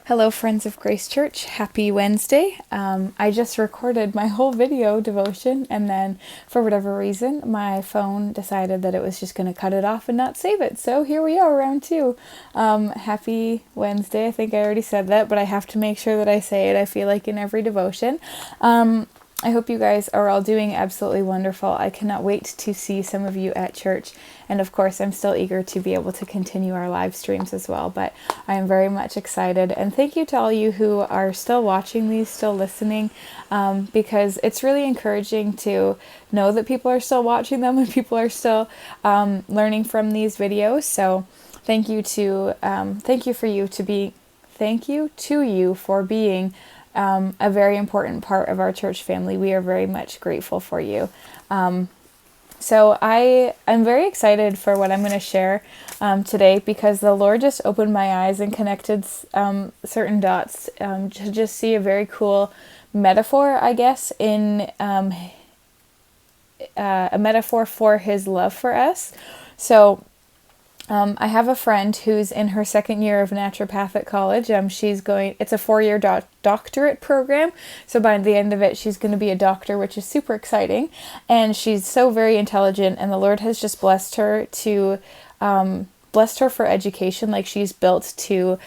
Hello, friends of Grace Church. Happy Wednesday. I just recorded my whole video devotion, and then for whatever reason, my phone decided that it was just going to cut it off and not save it. So here we are, round two. Happy Wednesday. I think I already said that, but I have to make sure that I say it, I feel like, in every devotion. I hope you guys are all doing absolutely wonderful. I cannot wait to see some of you at church. And of course, I'm still eager to be able to continue our live streams as well. But I am very much excited. And thank you to all you who are still watching these, still listening, because it's really encouraging to know that people are still watching them and people are still learning from these videos. So thank you to you for being a very important part of our church family. We are very much grateful for you. So I'm very excited for what I'm going to share today, because the Lord just opened my eyes and connected certain dots to just see a very cool metaphor, I guess, in a metaphor for His love for us. So I have a friend who's in her second year of naturopathic college. It's a 4-year doctorate program. So by the end of it, she's going to be a doctor, which is super exciting. And she's so very intelligent, and the Lord has just blessed her for education. Like, she's built to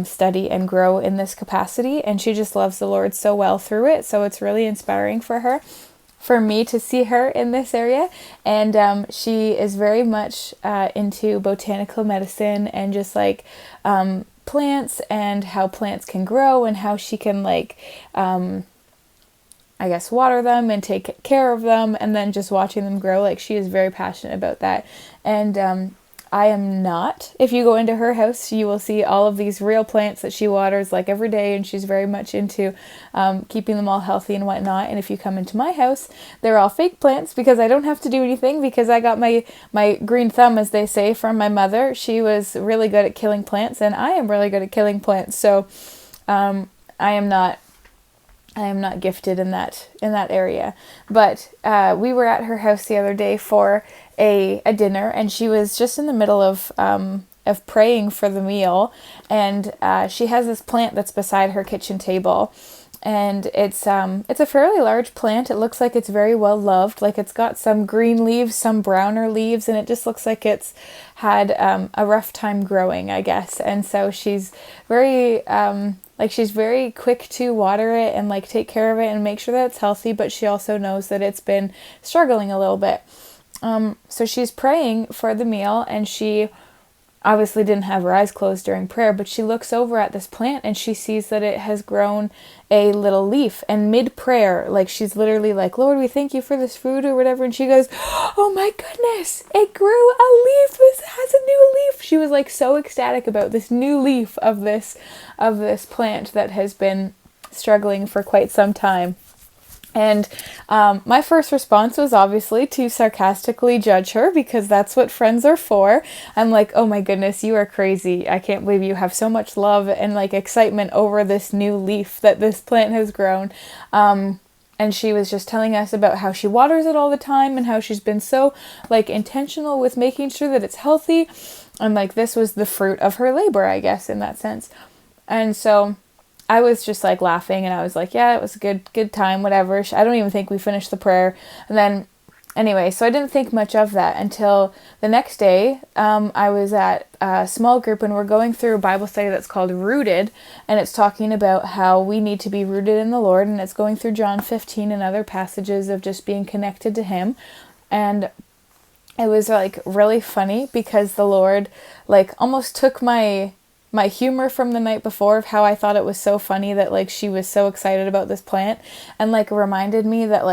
study and grow in this capacity, and she just loves the Lord so well through it. So it's really inspiring for me to see her in this area. And she is very much into botanical medicine and just like plants and how plants can grow and how she can water them and take care of them, and then just watching them grow. Like, she is very passionate about that. And I am not. If you go into her house, you will see all of these real plants that she waters like every day, and she's very much into keeping them all healthy and whatnot. And if you come into my house, they're all fake plants, because I don't have to do anything, because I got my green thumb, as they say, from my mother. She was really good at killing plants, and I am really good at killing plants. So I am not gifted in that area. But we were at her house the other day for a dinner, and she was just in the middle of praying for the meal, and she has this plant that's beside her kitchen table, and it's a fairly large plant. It looks like it's very well loved. Like, it's got some green leaves, some browner leaves, and it just looks like it's had a rough time growing, I guess. And so she's very she's very quick to water it and take care of it and make sure that it's healthy, but she also knows that it's been struggling a little bit. So she's praying for the meal, and she obviously didn't have her eyes closed during prayer, but she looks over at this plant and she sees that it has grown a little leaf. And mid-prayer, she's literally like, "Lord, we thank you for this food," or whatever. And she goes, "Oh my goodness, it grew a leaf. This has a new leaf." She was so ecstatic about this new leaf of this plant that has been struggling for quite some time. And my first response was obviously to sarcastically judge her, because that's what friends are for. I'm like, "Oh my goodness, you are crazy. I can't believe you have so much love and excitement over this new leaf that this plant has grown." And she was just telling us about how she waters it all the time and how she's been so intentional with making sure that it's healthy. And this was the fruit of her labor, I guess, in that sense. And so I was just laughing, and I was like, "Yeah, it was a good time, whatever." I don't even think we finished the prayer. And then anyway, so I didn't think much of that until the next day. I was at a small group, and we're going through a Bible study that's called Rooted, and it's talking about how we need to be rooted in the Lord, and it's going through John 15 and other passages of just being connected to Him. And it was really funny, because the Lord almost took my humor from the night before of how I thought it was so funny that she was so excited about this plant, and reminded me that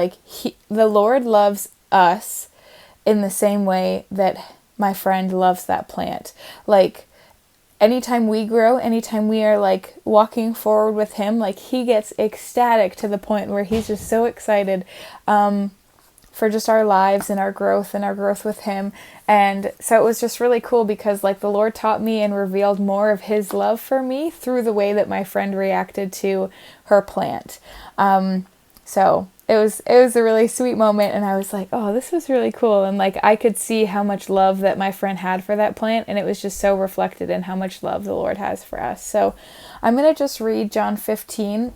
the Lord loves us in the same way that my friend loves that plant. Anytime we grow, anytime we are walking forward with Him, He gets ecstatic to the point where He's just so excited for just our lives and our growth with Him. And so it was just really cool, because the Lord taught me and revealed more of His love for me through the way that my friend reacted to her plant. So it was a really sweet moment, and I was like, oh, this was really cool. And like I could see how much love that my friend had for that plant, and it was just so reflected in how much love the Lord has for us. So I'm going to just read John 15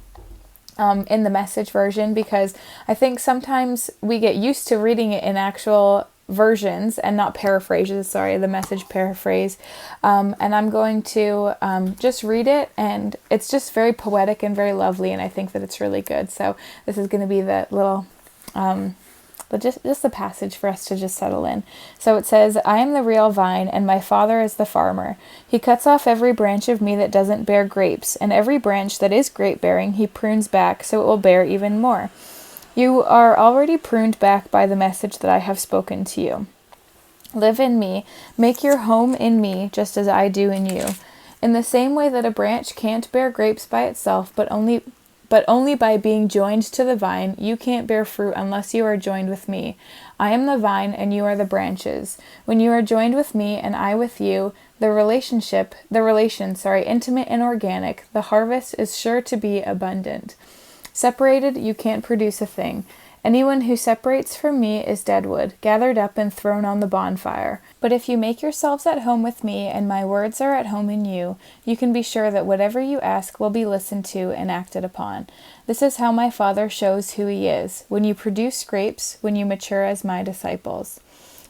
in the Message version, because I think sometimes we get used to reading it in actual versions and not paraphrases, the Message paraphrase. And I'm going to just read it, and it's just very poetic and very lovely, and I think that it's really good. So this is going to be the little but just a passage for us to just settle in. So it says, I am the real vine, and my Father is the farmer. He cuts off every branch of me that doesn't bear grapes, and every branch that is grape-bearing he prunes back so it will bear even more. You are already pruned back by the message that I have spoken to you. Live in me, make your home in me, just as I do in you. In the same way that a branch can't bear grapes by itself, but only by being joined to the vine, you can't bear fruit unless you are joined with me. I am the vine, and you are the branches. When you are joined with me, and I with you, the relation, intimate and organic, the harvest is sure to be abundant. Separated, you can't produce a thing. Anyone who separates from me is dead wood, gathered up and thrown on the bonfire. But if you make yourselves at home with me, and my words are at home in you, you can be sure that whatever you ask will be listened to and acted upon. This is how my Father shows who he is, when you produce grapes, when you mature as my disciples.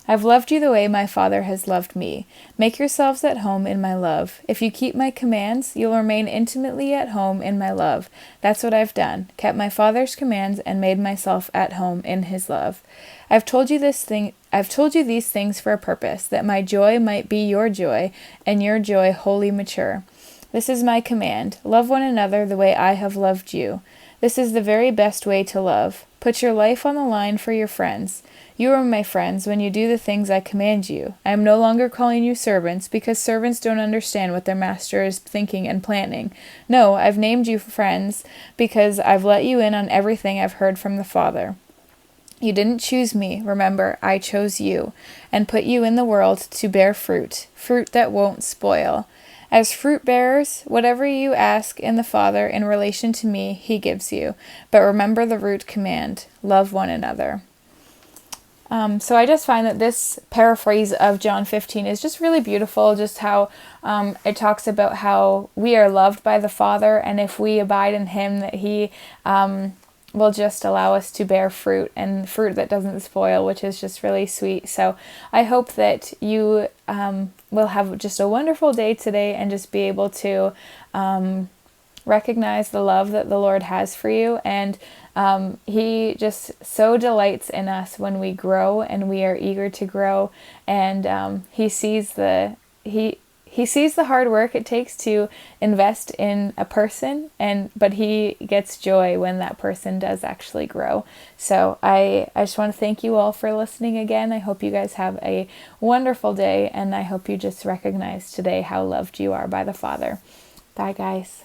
I've loved you the way my Father has loved me. Make yourselves at home in my love. If you keep my commands, you'll remain intimately at home in my love. That's what I've done, kept my Father's commands and made myself at home in his love. I've told you these things for a purpose, that my joy might be your joy, and your joy wholly mature. This is my command. Love one another the way I have loved you. This is the very best way to love. Put your life on the line for your friends. You are my friends when you do the things I command you. I am no longer calling you servants, because servants don't understand what their master is thinking and planning. No, I've named you friends, because I've let you in on everything I've heard from the Father. You didn't choose me, remember, I chose you, and put you in the world to bear fruit that won't spoil. As fruit bearers, whatever you ask in the Father in relation to me, he gives you. But remember the root command, love one another. So I just find that this paraphrase of John 15 is just really beautiful, just how it talks about how we are loved by the Father, and if we abide in him, that he will just allow us to bear fruit, and fruit that doesn't spoil, which is just really sweet. So I hope that you will have just a wonderful day today, and just be able to recognize the love that the Lord has for you, and he just so delights in us when we grow and we are eager to grow, and he sees the hard work it takes to invest in a person, but he gets joy when that person does actually grow. So I just want to thank you all for listening again. I hope you guys have a wonderful day, and I hope you just recognize today how loved you are by the Father. Bye, guys.